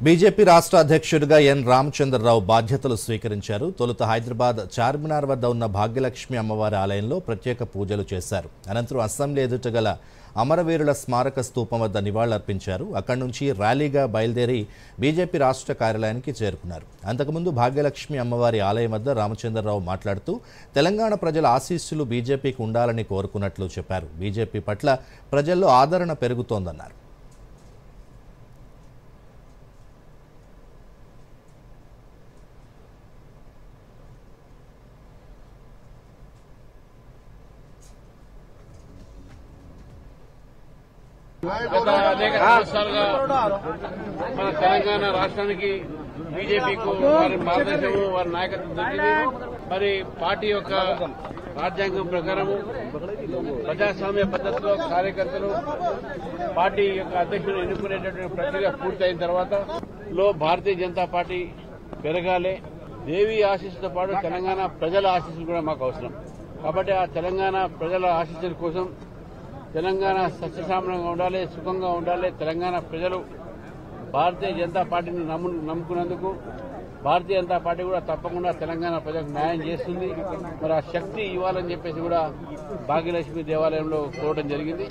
BJP రాష్ట్ర అధ్యక్షుడిగా ఎన్ రామచంద్రరావు బాధ్యతలు స్వీకరించారు. తొలుత హైదరాబాద్ చార్మినార్ వద్ద ఉన్న భాగ్యలక్ష్మి అమ్మవారి ఆలయంలో ప్రత్యేక పూజలు చేశారు. అనంతరం అసెంబ్లీ ఎదుట గల అమరవీరుల స్మారక స్తూపం వద్ద నివాళులర్పించారు. అక్కడి నుంచి ర్యాలీగా బయలుదేరి బీజేపీ రాష్ట్ర కార్యాలయానికి చేరుకున్నారు. అంతకుముందు భాగ్యలక్ష్మి అమ్మవారి ఆలయం వద్ద రామచంద్రరావు మాట్లాడుతూ తెలంగాణ ప్రజల ఆశీస్సులు బీజేపీకి ఉండాలని కోరుకున్నట్లు చెప్పారు. బీజేపీ పట్ల ప్రజల్లో ఆదరణ పెరుగుతోందన్నారు. గత అనేక సంవత్సరాలుగా మన తెలంగాణ రాష్ట్రానికి బీజేపీకు వారి మార్గదర్శకము వారి నాయకత్వం దొరికింది. మరి పార్టీ యొక్క రాజ్యాంగం ప్రకారము ప్రజాస్వామ్య పద్ధతిలో కార్యకర్తలు పార్టీ యొక్క అధ్యక్షుడు ఎన్నుకునేటటువంటి ప్రక్రియ పూర్తయిన తర్వాత భారతీయ జనతా పార్టీ పెరగాలి. దేవి ఆశీస్సుతో పాటు తెలంగాణ ప్రజల ఆశీస్సులు కూడా మాకు అవసరం. కాబట్టి ఆ తెలంగాణ ప్రజల ఆశీస్సుల కోసం తెలంగాణ సస్యశ్యామలంగా ఉండాలి, సుఖంగా ఉండాలి. తెలంగాణ ప్రజలు భారతీయ జనతా పార్టీని నమ్ముకున్నందుకు భారతీయ జనతా పార్టీ కూడా తప్పకుండా తెలంగాణ ప్రజలకు న్యాయం చేస్తుంది. మరి ఆ శక్తి ఇవ్వాలని చెప్పేసి కూడా భాగ్యలక్ష్మి దేవాలయంలో కోరడం జరిగింది.